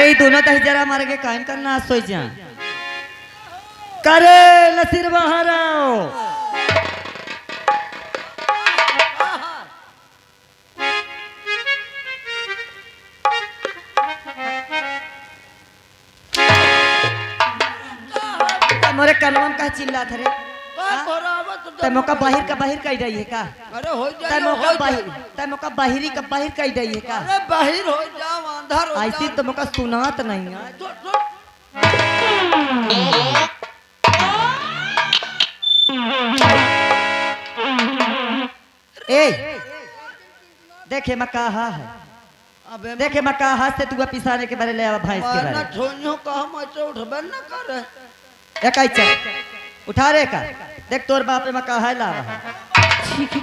अरे दोनों दही जरा मार के कायम करना सोच जा करे नसीर बाहर आओ। मोरे कलम का चिल्ला थे रे तमो का बाहिर कह रही है का? अरे हो जा तमो का बाहिरी का बाहिर कह रही है का? अरे बाहर हो जाओ अंदर हो ऐसी तमो का सुनात नहीं है। ए देखे मैं कहा है अबे देखे मैं कहा से तू पिसाने के बारे ले आवा भैंस के मारना बारे छोनियो कहा मैं उठबे न करे एक आई चल उठा रे का देख तोर बाप रे मैं कहा ला रहा ठीक है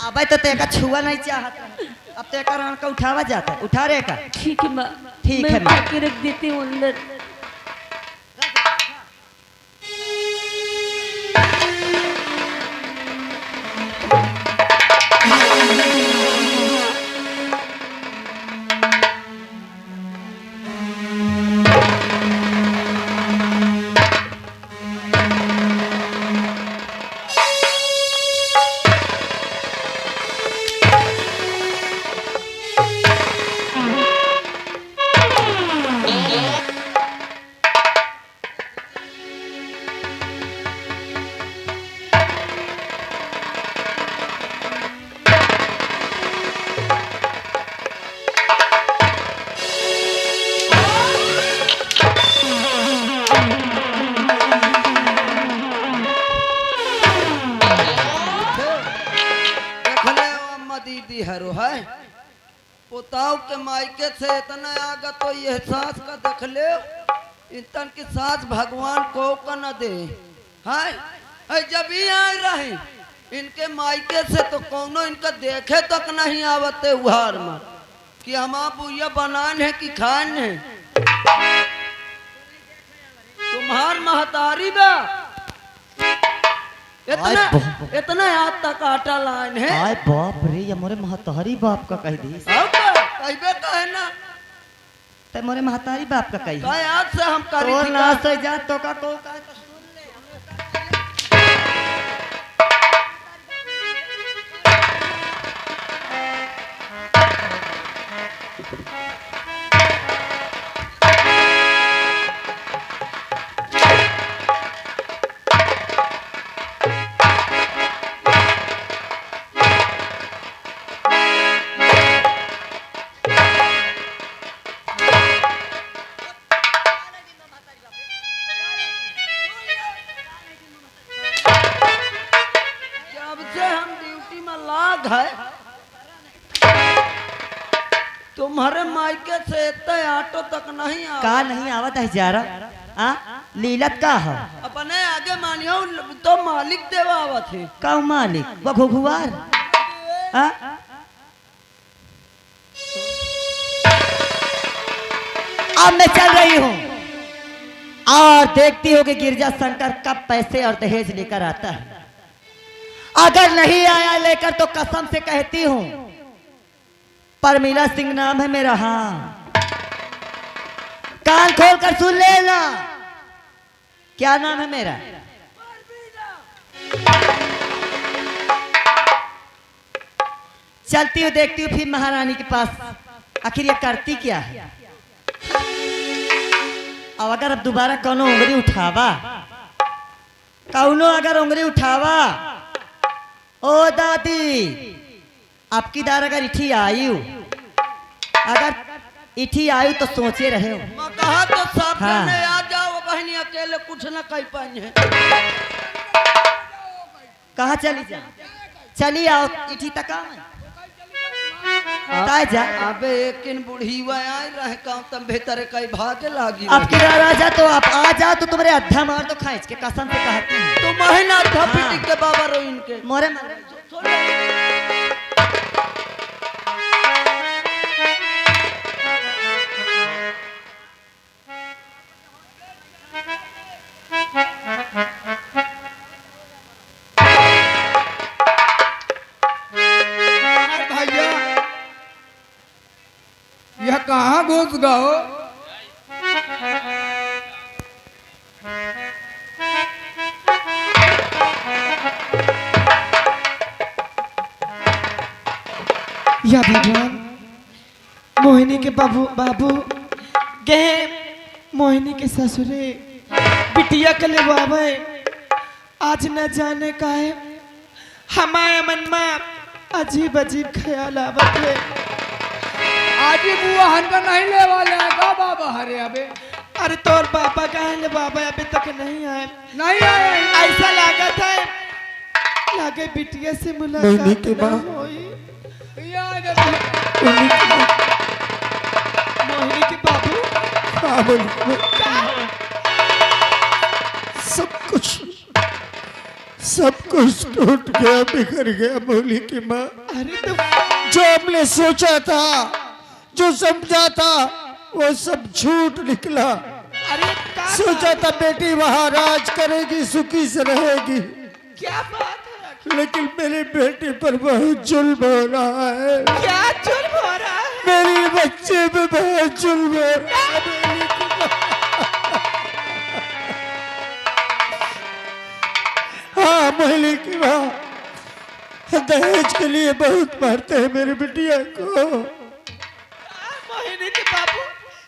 अबे तो तेका छुआ नहीं चाहता अब तेका रान का उठावा जाता है। उठा रे का ठीक है माँ ठीक है मैं माँ। मार के रख देती हूँ अंदर। दीदी हरो है पोताव के मायके से इतना आगा तो ये सास का देख ले इतन की सास भगवान को न दे है जब ही आए रहे इनके मायके से तो कौनो इनका देखे तक नहीं आवते उहार में कि हम बुया बनान है कि खान है तुम्हार महतारी बा इतना इतना याद तक आटा लाइन है। आय बाप रे ये मोरे महतारी बाप का कह दी कहबे कहे ना ते मोरे महतारी बाप का कही का याद से हम करी तो थी ना का? से जा तो का को का तो सुन ले जब से हम ड्यूटी में लाग है तुम्हारे मायके से इतने ऑटो तक नहीं आ का नहीं आवत है जारा आ लीलत का है अपने आगे मानियो तो मालिक देवा आवत है का मालिक वो घुघुआर आ अब मैं चल रही हूँ और देखती हो कि गिरजा शंकर कब पैसे और दहेज लेकर आता है। अगर नहीं आया लेकर तो कसम से कहती हूँ परमीला सिंह नाम है मेरा। हाँ कान खोल कर सुन लेना क्या नाम है मेरा। चलती हूँ देखती हूँ फिर महारानी के पास आखिर ये करती क्या है। अब अगर अब दोबारा कौनो उंगली उठावा कौनो अगर उंगली उठावा ओ दादी आपकी दार अगर इठी आयु अगर इठी आयु तो सोचे रहे हो मैं कहा तो साफ हाँ। करने आ जाओ बहनी अकेले कुछ न कह पाई है कहाँ चली जा चली आओ इठी तक ताय जा अबे एक इन बुढ़ी आए रहे काम तम बेहतर कई भागे लागी आपकी राजा तो आप आ जाओ तो तुम्हारे अद्धा मार तो खींच के कसम से कहती हूँ तो महीना था हाँ। पिटिक के बाबा रो इनके मोरे मरे घुस गओ। या भगवान, मोहिनी के बाबू बाबू गए, मोहिनी के ससुरे बिटिया के ले बाबे, आज न जाने का है हमारे मन में अजीब अजीब ख्याल आवत है। आज ही बुआ हनका नहीं ले वाले हैं का बाबा हरे अबे? अरे तोर पापा कहे ले बाबा अभी तक नहीं आए। नहीं आए हैं। ऐसा लागत है लागे बिटिया से मुलाकात नहीं हुई। मोहिनी के बाबू हाँ बोली, सब कुछ टूट गया, बिखर गया बोली की माँ। अरे तो जो हमने सोचा था, जो समझा था, वो सब झूठ निकला। अरे सोचा था बेटी वहाँ राज करेगी, सुखी से रहेगी, क्या बात है? लेकिन मेरे बेटे पर बहुत जुल्म हो रहा है। क्या जुल्म हो रहा है? मेरे बच्चे पे बहुत जुल्म हो रहा है। हाँ मोहिनी की माँ, दहेज के लिए बहुत मारते हैं मेरी बिटिया को। मोहिनी के बाबू,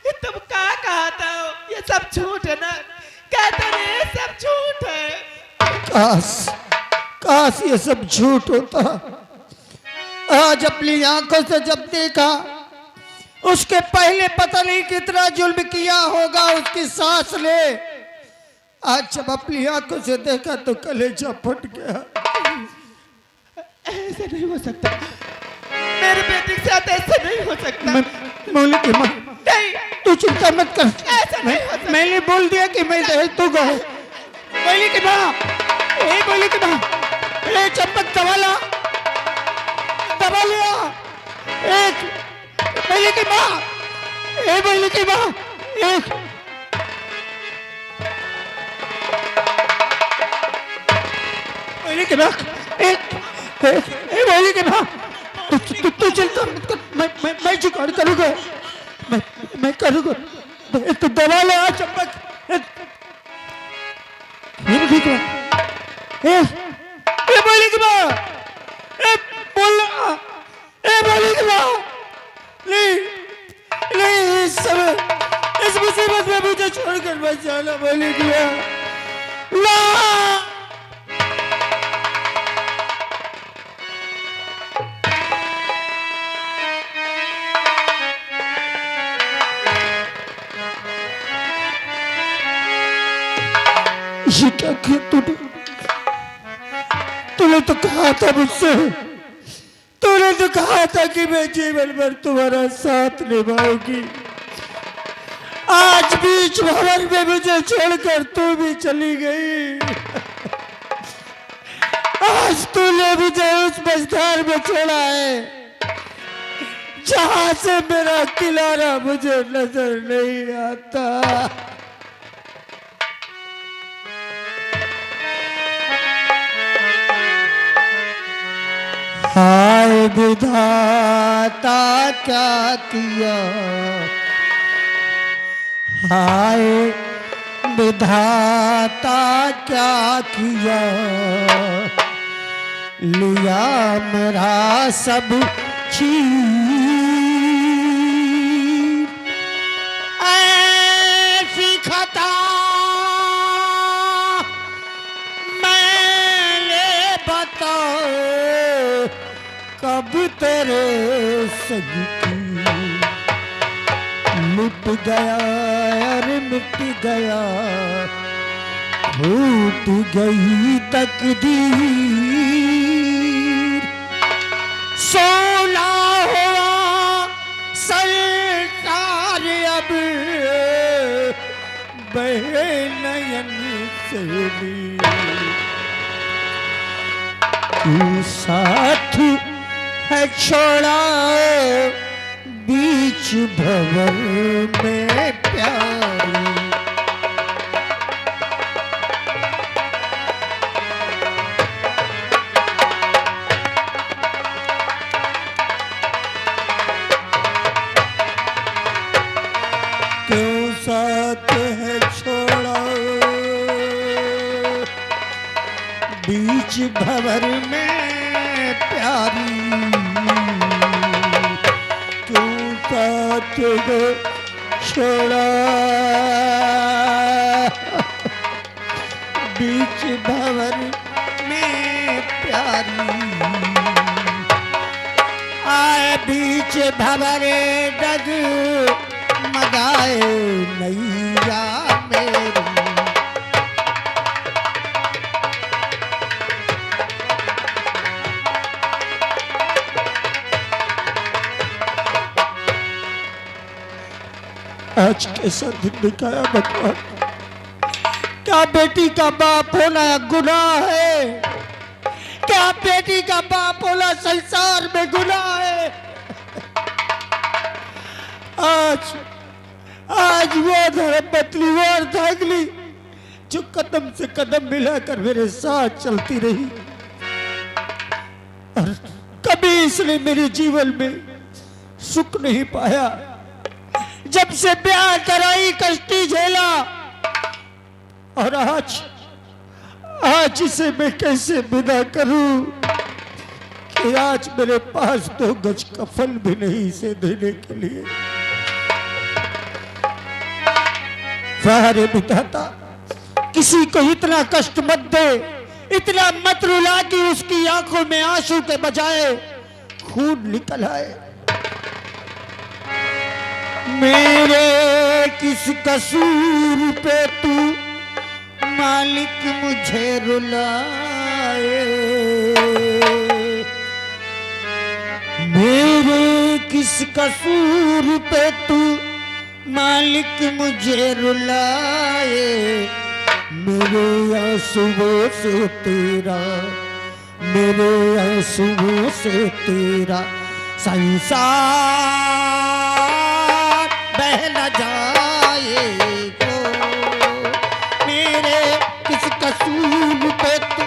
ये तुम क्या कहा था? ये सब झूठ है ना? कहते नहीं ये सब झूठ है। काश ये सब झूठ होता। आज अपनी आंखों से जब देखा, उसके पहले पता नहीं कितना जुल्म किया होगा उसकी सास ने। आज जब अपनी आंखों से देखा तो कलेजा फट गया। ऐसे नहीं हो सकता, मेरे बेटे के साथ ऐसा नहीं हो सकता। मौली की माँ, नहीं, तू चिंता मत कर। ऐसा नहीं हो सकता। मैंने बोल दिया कि मैं दहेज तू गए। मौली की माँ, मौली की माँ, ए चंपक दबा ला, दबा लिया। एक मौली की माँ, मौली की माँ, एक मौली की माँ, मौली की माँ, तू चिंता मत कर, मैं जुगाड़ करूँगा, मैं करूँगा। तू दबा ले आ चंपक। ये ठीक है। बोली की माँ, बोलना, बोली की माँ, नहीं इस मुसीबत में मुझे छोड़कर मत जाना बोली की माँ, ना। ये क्या किया तूने तो कहा था मुझसे, तूने तो कहा था कि मैं जीवन भर तुम्हारा साथ निभाऊंगी। आज बीच भवन में मुझे छोड़कर तू भी चली गई। आज तूने मुझे उस मझधार में छोड़ा है जहां से मेरा किनारा मुझे नजर नहीं आता। हाय विधाता क्या किया, हाय विधाता क्या किया, लिया मेरा सब चीज। ऐसी खता मैंने बताओ कब तेरे संग की। लुट गया और मिट गया, टूट गई तकदीर। सोना हुआ संसार अब बहे नयन से भी। तू साथ है छोड़ा बीच भंवर में प्यारी। बीच भंवर में प्यारी क्यों साथ को छोड़ा बीच भंवर में प्यारी आए बीच भंवर डग मगाए नैया मेरी आज कैसा दिन दिखाया भगवान। क्या बेटी का बाप होना गुनाह है? क्या बेटी का बाप होना संसार में गुनाह है? आज वो धर्मपत्नीवार धागली जो कदम से कदम मिलाकर मेरे साथ चलती रही और कभी इसने मेरे जीवन में सुख नहीं पाया। जब से ब्याह कराई कष्टी झेला और आज इसे मैं कैसे विदा करूं कि आज मेरे पास 2 गज कफन भी नहीं इसे देने के लिए। वारे विधाता किसी को इतना कष्ट मत दे, इतना मत रुला कि उसकी आंखों में आंसू के बजाय खून निकल आए। मेरे किस कसूर पे तू मालिक मुझे रुलाए, मेरे किस कसूर पे तू मालिक मुझे रुलाए। मेरे आंसुओं से तेरा, मेरे आंसुओं से तेरा संसार बह न जाए तो मेरे किस कसूर पे तू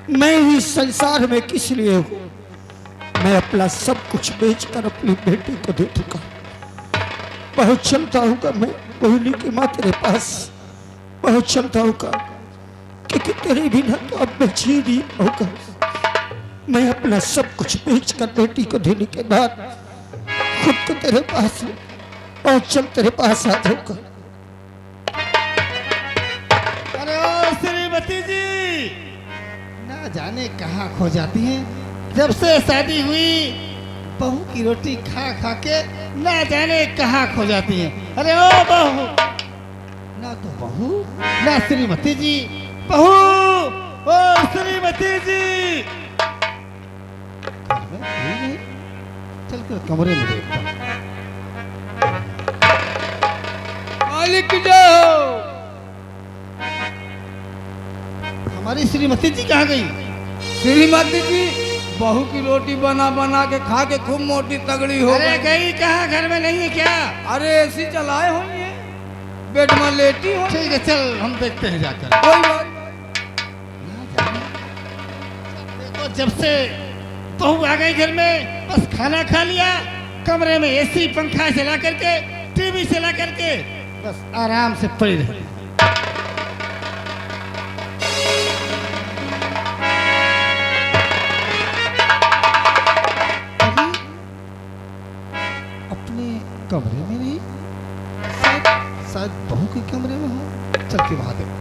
मैं इस संसार में किस लिए हूँ? मैं अपना सब कुछ बेचकर अपनी बेटी को दे चुका। बहुत चलता होगा मैं कोहली की माँ तेरे पास, बहुत चलता होगा क्योंकि तेरे बिना तो अब मैं जी नहीं होगा। मैं अपना सब कुछ बेचकर बेटी को देने के बाद खुद को तेरे पास और चल तेरे पास आ जाऊंगा। अरे ओ श्रीमती जी, ना जाने कहाँ खो जाती हैं। जब से शादी हुई बहू की रोटी खा खा के ना जाने कहाँ खो जाती हैं। अरे ओ बहू, ना तो बहू ना श्रीमती जी। बहू, ओ श्रीमती जी, घर में कोई नहीं। चल कर कमरे में देखता हूँ। मालिक जो हमारी श्रीमती जी कहाँ गई? श्रीमती जी बहू की रोटी बना बना के खा के खूब मोटी तगड़ी हो अरे गई कहाँ? घर में नहीं है क्या? अरे एसी चलाए हुई है, बेड में लेटी हो। ठीक है, चल हम देखते हैं जाकर। कोई बात देखो, जब से बहू आ गई घर में बस खाना खा लिया, कमरे में एसी पंखा चला करके टीवी चला करके बस आराम से पड़ी रही। कमरे में नहीं, शायद बहू के कमरे में हो। चल के वहां देखो।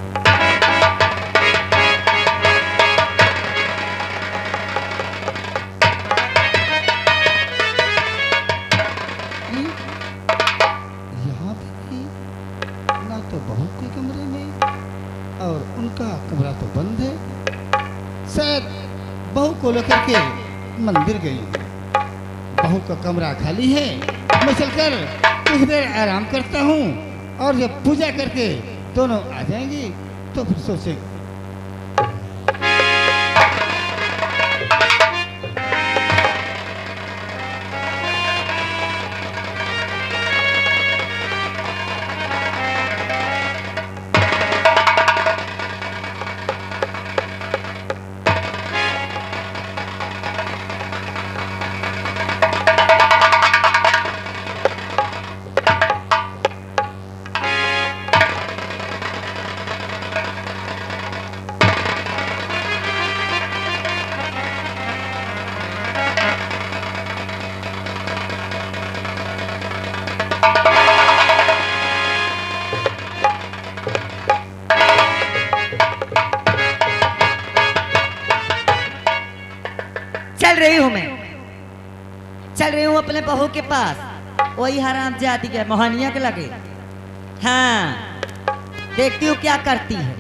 यहाँ भी ना तो बहू के कमरे में और उनका कमरा तो बंद है। शायद बहू को लेकर के मंदिर गई। बहू का कमरा खाली है। मैं चलकर कुछ देर आराम करता हूँ और जब पूजा करके दोनों आ जाएंगी तो फिर सोचेंगे। चल रही हूँ मैं, चल रही हूँ अपने बहू के पास, वही हराम जाती है मोहनिया के लगे। हाँ, देखती हूँ क्या करती है।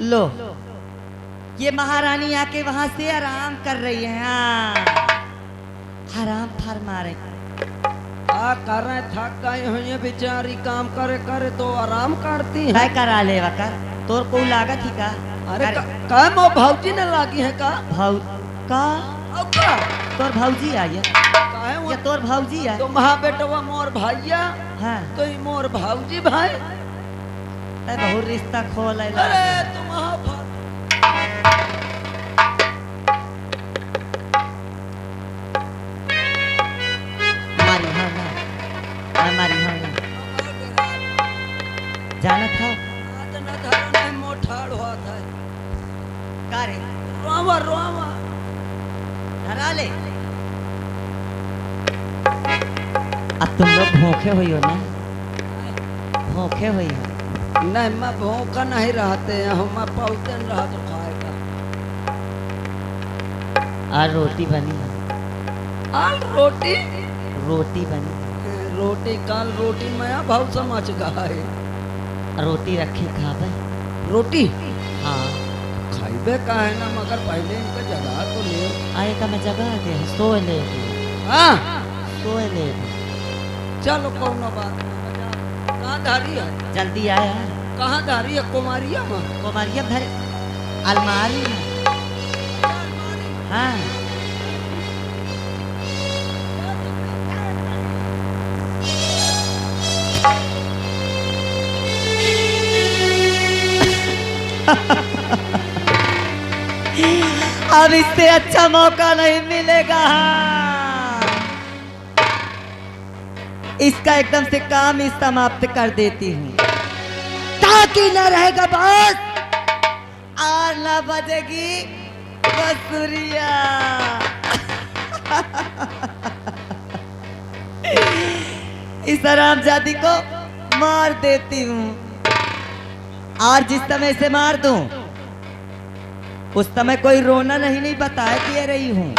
लो, ये महारानी आके वहां से आराम कर रही है। हाँ, आराम फरमा रही। क्या कर रहे, थक गई हुई है बेचारी, काम करे करे तो आराम करती है। काय करा ले वकर, तोर को लागत ही का? अरे का मो भौजी ने लागी है का? भाऊ का? अब का तोर भौजी आई है? काहे वो या तोर भौजी है? तो महा बेटवा मोर भैया, हाँ, तो ई मोर भौजी भाई। ते बहुत रिश्ता खोल है। अरे तुम महा हमारी हाँ ना, हमारी हाँ ना, जाना था न धरो नहीं मोठाड़ हुआ था। का रे? रोवा रोवा धरा ले। अब तुम लोग भूखे हुई हो ना, भूखे हुई हो। नहीं, मैं भूखा नहीं रहते हैं, हम पौते नहीं रहा तो खाएगा। और रोटी बनी है? आल रोटी रोटी बनी, रोटी काल रोटी मैं भाव समझ गए। रोटी रखी खाबे? रोटी हाँ, खाइबे का है ना, मगर पहले इनका जगह तो ले। आए का मैं जगह दे, सोए ले दे, हाँ सोए ले दे। चलो कोनो बात नहीं। कहाँ धारी है? जल्दी आया। कहाँ धारी है? कुमारिया में? कुमारिया भर अलमारी में। हाँ, अब इससे अच्छा मौका नहीं मिलेगा। इसका एकदम से काम ही समाप्त कर देती हूँ, ताकि न रहेगा बस और न बजेगी बसुरिया। इस हरामजादी को मार देती हूँ, और जिस समय से मार दूं उस समय कोई रोना नहीं बताए दे रही हूँ।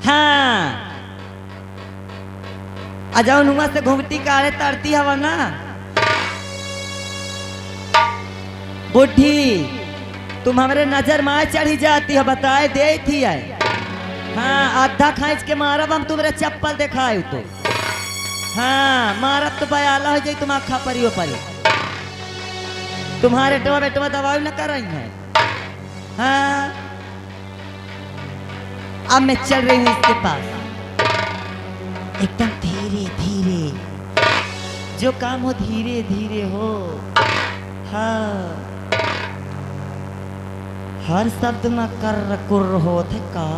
हाँ, अजाओ नुआ से घूमती काले तरती हवा ना बुढ़ी, तुम हमारे नजर माए चढ़ी जाती हो, बताए दे थी है। हाँ, आधा खींच के मारब हम तुम्हारे चप्पल दिखाए तो। हाँ, मारब तो बयाला हो जाए, तुम आखा परियो परी, तुम्हारे टवा बेटवा दवाई न कर रही है। हाँ, अब मैं चल रही हूँ इसके पास, एकदम धीरे धीरे, जो काम हो धीरे धीरे हो। हाँ, हर शब्द में कर कुर होते का।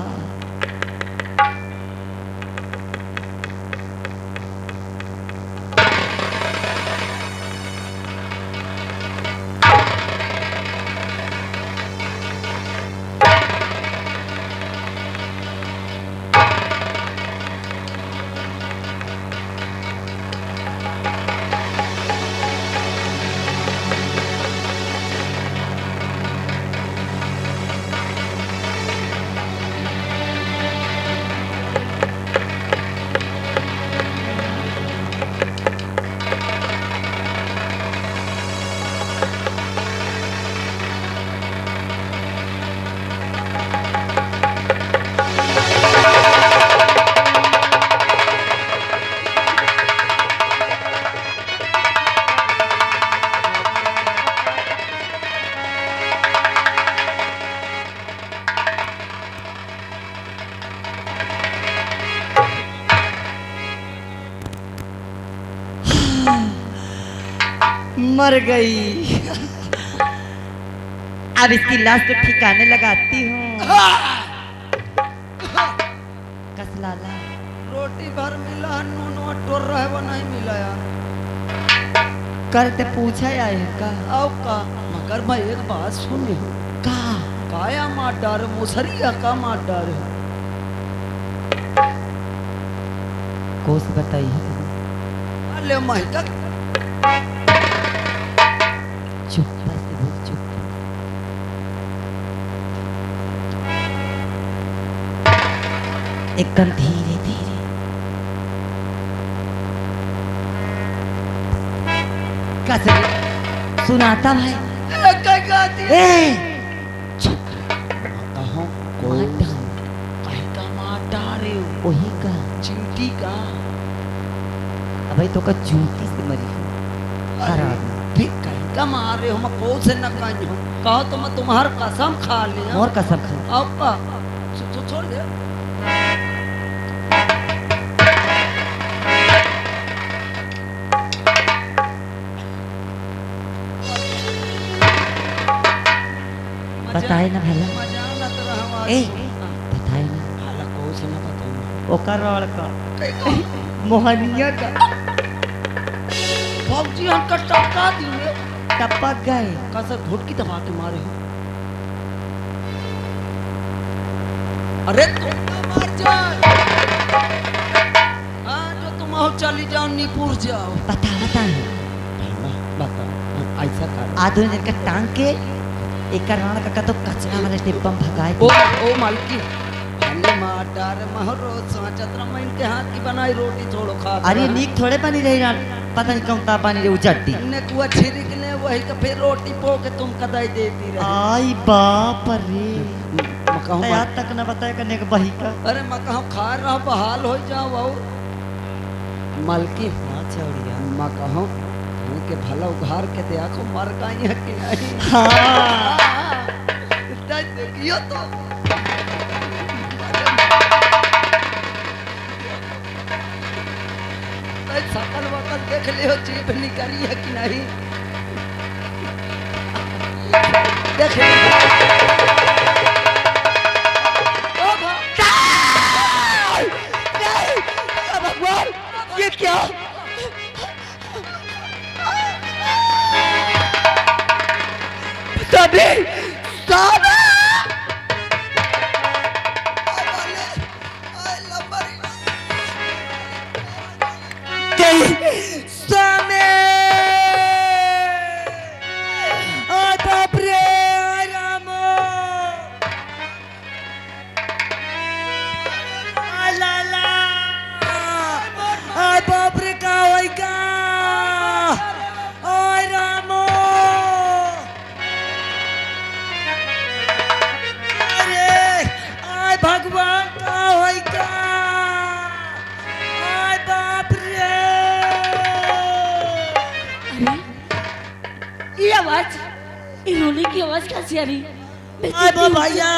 मर गई। अब इसकी लाश को ठिकाने लगाती हूँ। कसलाला रोटी भर मिला, नून और टोर रहे वो नहीं मिला यार। करते पूछा या का आओ का, मगर मैं एक बात सुनी, का काया मार डार मुसरिया का मार डार कोस बताइए। अरे महका चुप बस बोल चुप। एकदम धीरे धीरे। कैसे सुनाता भाई? क्या गाती ए कहो मार डाल। काहे का मार डारे वही का चिंटी का अबे तो का जूती से मरी खराब। फिर कहीं का मार रहे हो मैं कौन से न कहीं हूँ कहो तो मैं तुम्हार कसम खा लिया और कसम खा। अब तो छोड़ दे बताए ना भला। मजा ना तो रहा ए बताए ना। हाला कौन से ना बताऊँ ओकर लड़का कहीं का मोहनिया का फौजी हम का टपका दिए टपक गए। कैसे घुटकी दबा के मारे हो अरे तुम ना मार जाए हाँ जो तुम आओ चली जाओ नीपुर जाओ बता बता बता ऐसा कर आधुनिक दिन का टांग के एक राण का तो कचरा वाले टिप्पम भगाए। ओ मालकी हल्ले मार डार महरो सोचत रहा मैं इनके हाथ की बनाई रोटी छोड़ो खा अरे नीक थोड़े बनी रही ना पता नहीं कौन ता पानी रे उचट्टी। ने कुआ छिड़क ले वही का फिर रोटी पो के तुम कदाई देती रहे आई बाप रे मैं कहूँ याद तक न बताए करने का बही का। अरे मैं कहूँ खा रहा बहाल हो जाओ और मालकी हाँ चौड़िया मैं कहूँ के भला उघार के देखो मर गई है कि नहीं हाँ देखियो तो सकल वकल देख लियो जीभ निकली है कि नहीं देख भगवान ये क्या? सभी सभी आवाज ये रोने की आवाज कैसी आ रही? मैं अब चीखती हूँ। भैया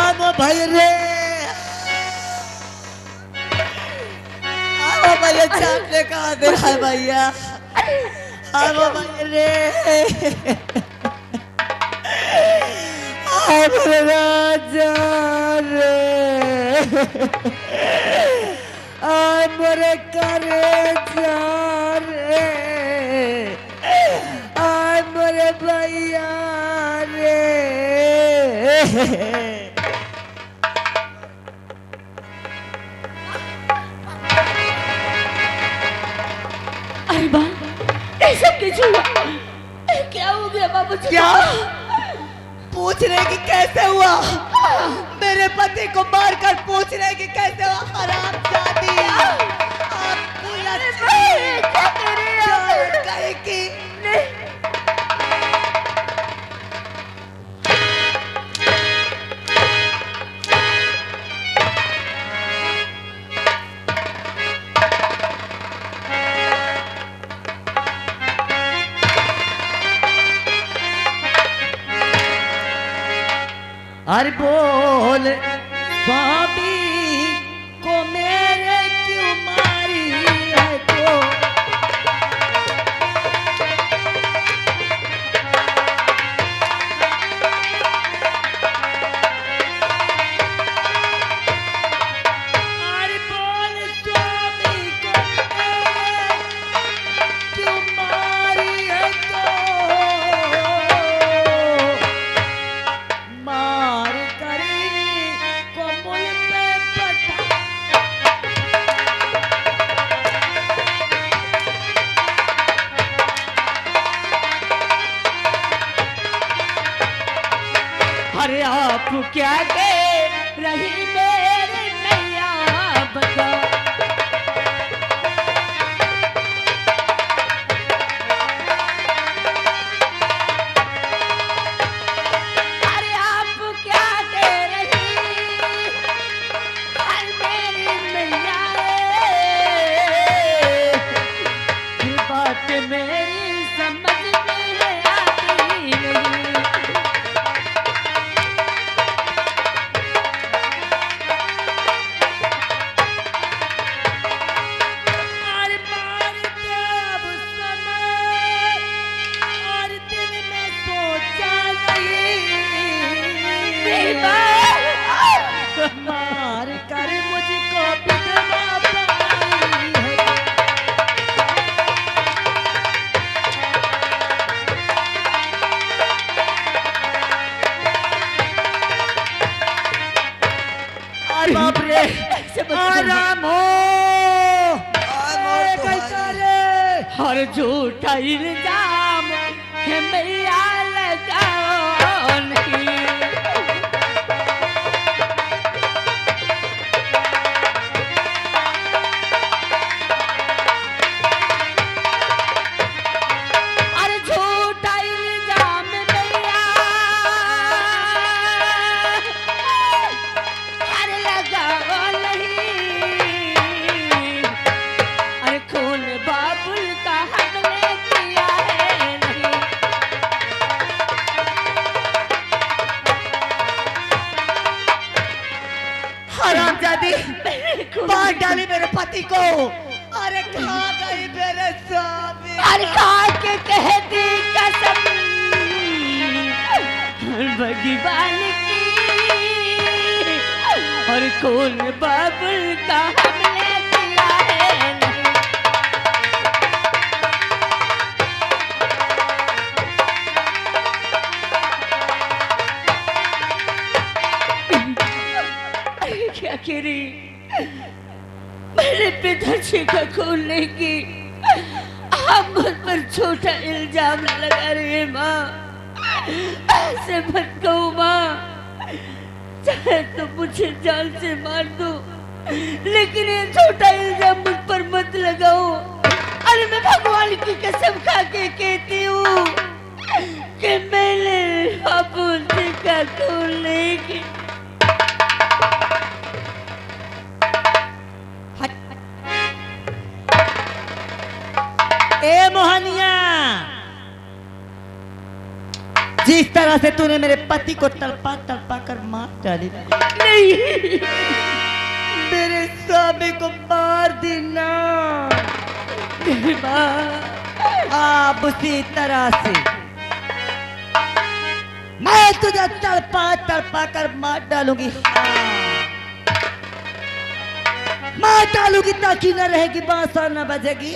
अब भाई रे अब भैया चाटने का आदेश है भैया। अब भाई रे अब राजा रे अब रे करे जा रे अब रे भैया रे। अरे बा ऐसा कैसे हुआ? क्या हो गया बाबू जी? क्या पूछ रहे कि कैसे हुआ? मेरे पति को मारकर पूछ रहे कि कैसे हुआ? हराम जाती कहीं की अरे बोल स्वामी को मेरे क्यों मारी है तो अरे बोल स्वामी को मेरे क्यों मारी है तो क्या कह रही मेरी नैया बता। अरे आप क्या कह रही हर मेरी नैया, ये बात मेरी समझ में आती नहीं। मार कर मुझको विधवा बनाई है। अरे बाप रे, आराम हो। अरे कैसा रे? और झूठा इल्जाम है मैया लगाओ नहीं। अरे झूठा इल्जाम मैया अरे लगाओ नहीं। अरे खून बाबुल का हमने किया है नहीं। हरामजादी, मार डाली मेरे पति को। अरे खा गई मेरे स्वामी। अरे खा के कहती कसम भगवान की, और खून बाबुल का हमने किया है नहीं। अरे क्या करी, मेरे पिताजी का खून नहीं की, आप मुझ पर झूठा इल्जाम लगा रही है माँ। ऐसे मत कहो माँ, चाहे तो मुझे जान से मार दो, लेकिन ये झूठा इल्जाम मुझ पर मत लगाओ। अरे मैं भगवान की कसम खा के कहती हूँ कि मैंने बाबू जी का खून नहीं की। ए मोहनिया, जिस तरह से तूने मेरे पति को तड़पा तड़पा कर मार डाली, नहीं मेरे स्वामी को मार देना। आप उसी तरह से मैं तुझे तड़पा तड़पा कर मार डालूंगी। मार डालूंगी ताकि न रहेगी बांसुरी न बजेगी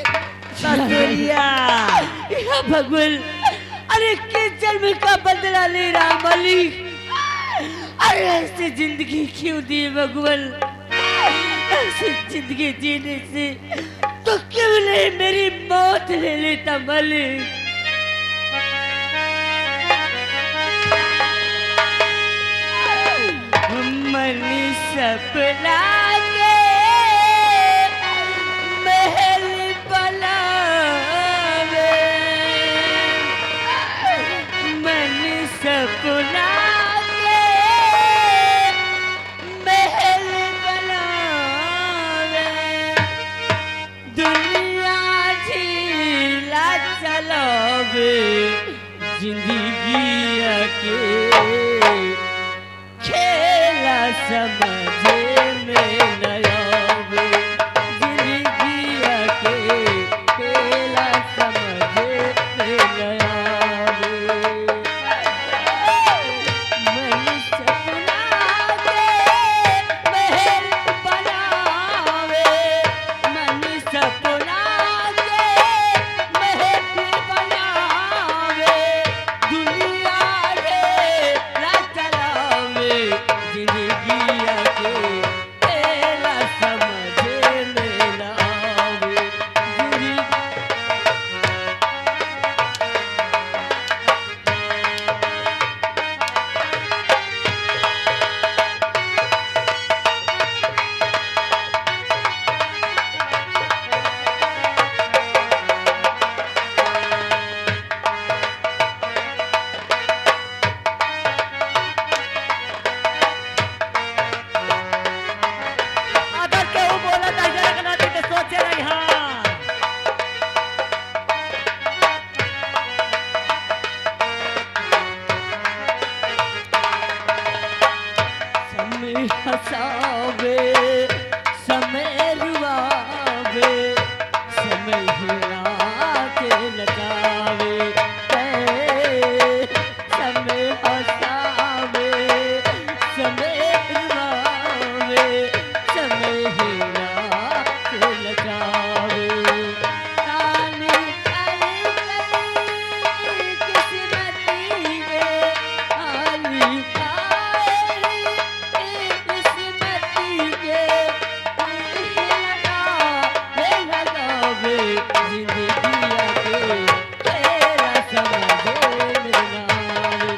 ससुरिया। या भगवान, अरे किस जन्म का बदला ले रहा मालिक। अरे ऐसी जिंदगी क्यों दी भगवान, ऐसी जिंदगी जीने से तो क्यों नहीं मेरी मौत ले लेता मालिक। मन सपना के महल बनावे, मन सपना के महल बनावे, दुनिया झीला चलावे, जिंदगी के खेला समझे में नया वे, जिंदगी के खेला समझे में नया वे। मन सपना के महल बनावे, मन सपना के महल बनावे, दुनिया के राह चलावे, जिंदगी के खेला समय हंसावे समय रुआवे समय हिला के लगावे समय हंसावे समय रुआवे समय हिला के लगावे ताने आई किस्मती में आई किस्मती के लगावे जिंदगी के तेरा समझे मेरे नावे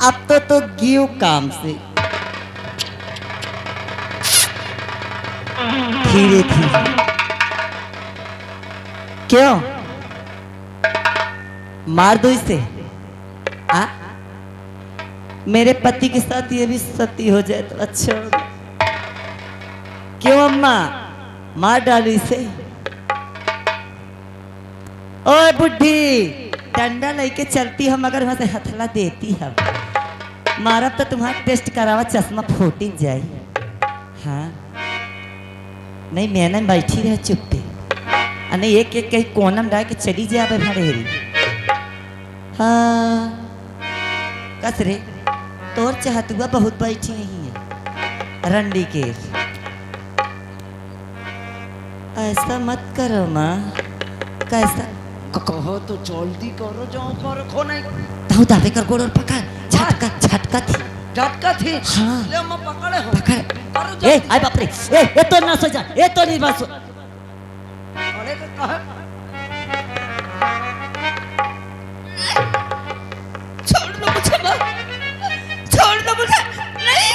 अब तो गियो काम से धीरे धीरे। क्यों मार दो इसे? आ? मेरे पति के साथ ये भी सती हो जाए तो अच्छा होगा। क्यों अम्मा मार डालो इसे? ओए बुढ़ी डंडा लेके चलती हम, अगर वहां से हथला देती हम मारा तो तुम्हारा टेस्ट करावा चश्मा फूट जाए। हाँ नहीं मैं ना बैठी रहे चुप्पे नहीं एक एक कहीं कोनम डाल के चली जाए भड़ेरी। हाँ कस रे तोर चाहतुआ बहुत बैठी नहीं है रंडी के। ऐसा मत करो माँ। कैसा कहो तो जल्दी करो जाओ करो खो नहीं ताऊ दावे कर गोड़ और पकड़ झटका झटका थी झटका थी। हाँ। ले मैं पकड़े हो पकड़। करो ए जल्दी। आय बाप रे ए तो ना सो जा ए तो नहीं बस। अरे कहा छोड़ दो मुझे माँ, छोड़ दो मुझे नहीं।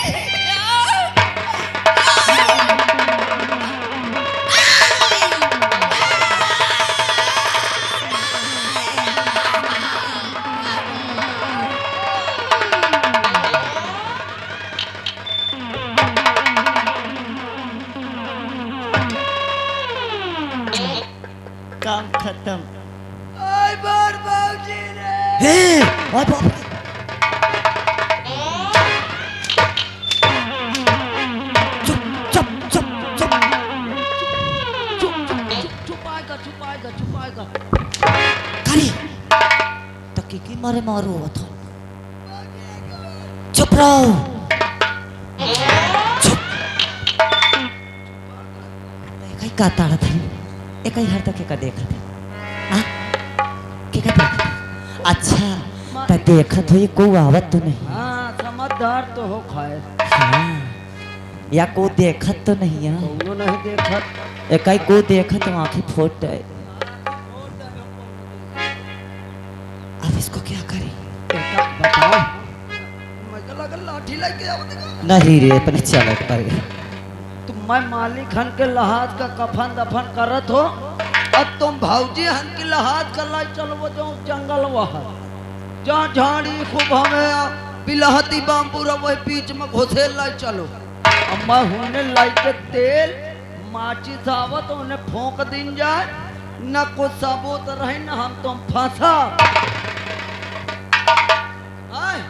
काम खत्म। आय बार बाबूजी रे हे आय बाप रे चुप चुप चुप चुप छुपाएगा करी तकी की मारे मारो था। चुप रहो चुप। कहीं का ताड़ा था एक ही हर तक का देखा था। हाँ क्या देखा था? अच्छा तो देखा तो ये को आवत तो नहीं। हाँ समझदार तो हो खाए हाँ या को देखत तो नहीं है। कौनो नहीं देखा एक ही को देखत तो आंखें फोट है। अब इसको क्या करें? बताओ मुझे लगा लाठी लेके आओ। नहीं रे अपने चलत पर गए। तुम मैं मालिक हन के लहाज का कफन दफन करत हो और तुम भौजी हन के लहाज कर लाई चलो जो जंगल वहाँ जहाँ झाड़ी खूब हमें बिलहती बाम्बूरा वही बीच में घुसे लाई चलो। अब मैं होने लाई के तेल माचिस आवत उन्हें फोंक दिन जाए न कुछ सबूत रहे न हम तुम फंसा। आए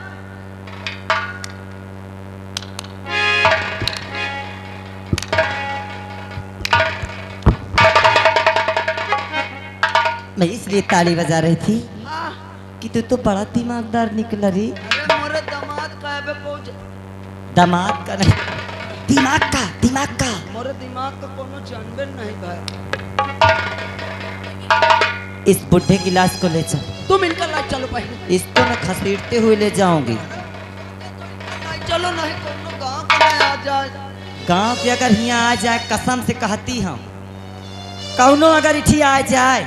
मैं इसलिए ताली बजा रही थी हाँ कि तू तो बड़ा दिमागदार निकला री। अरे मोरे दामाद कहबे पहुंच दामाद का नहीं दिमाग का मोरे दिमाग का कोनो जानबे नहीं भाई। इस बुढ़े की लाश को ले चल। तुम इनका लाई चलो पहले इसको मैं खसेड़ते हुए ले जाऊंगी। लाई चलो नहीं कोनो गांव का आ जा गांव के अगर यहाँ आ जाए, कसम से कहती हम, कौनो अगर इठी आ जाए,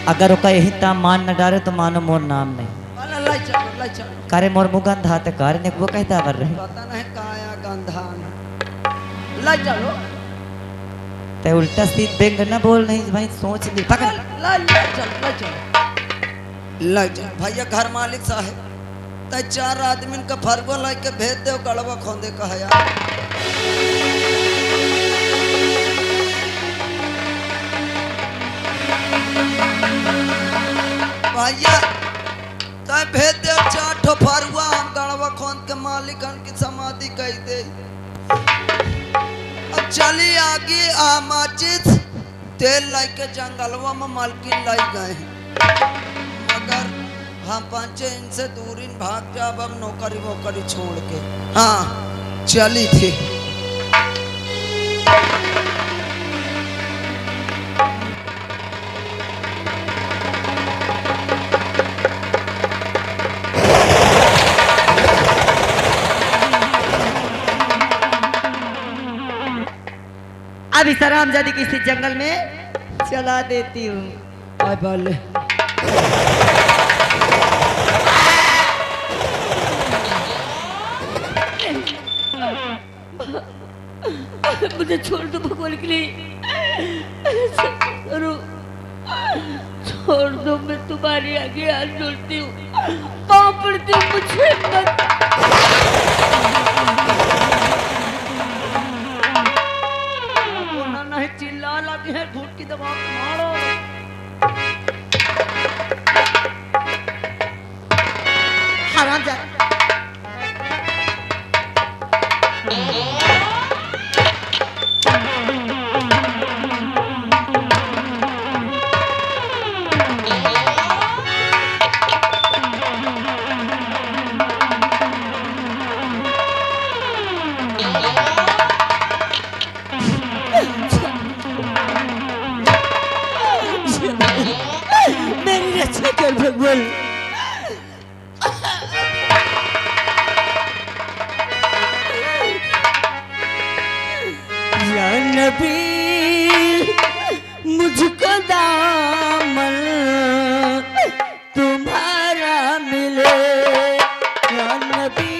अगर ओका यही ता मान न डारे तो मानो मोर नाम नहीं। लाई चलो करे मोर मुगन था ते करे ने वो कहता कर रहे पता नहीं काया गंधा लाई चलो ते उल्टा सीध बेंग न बोल नहीं भाई, सोच ली पकड़। लाई चल भैया घर मालिक साहब ते 4 आदमी का फरगो लाई के भेज दे, गड़वा खोंदे का है भैया तय भेज दे 4 ठो फरुआ, हम गड़वा खोंद के मालिकन की समाधि कह दे। अब चली आगे माचिस तेल लाई के जंगलवा में मालकिन लाई गए हैं, मगर हम 5 इंच से दूरी भाग जाब अब नौकरी वोकरी छोड़ के। हाँ चली थी अभी सराम जादी किसी जंगल में चला देती हूँ। आय बाले मुझे छोड़ दो भगवान के लिए, ऐसा करो, छोड़ दो, मैं तुम्हारे आगे हाथ जोड़ती हूँ, पाँव पड़ती हूँ, मुझे मत। नहीं चिल्ला लगी है, घूट की दबा मारो। हराम जा मेरी रक्षा कर भगवान। या नबी मुझको दामन तुम्हारा मिले, या नबी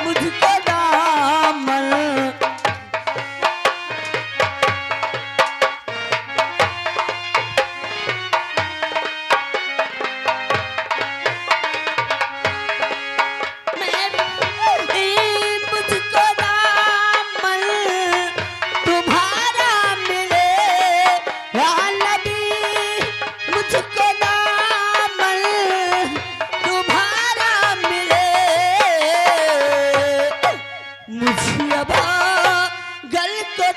मुझको दामन। मुझको दामन तुम्हारा मिले, या नबी मुझको दामन तुम्हारा मिले। मुझे अब गल को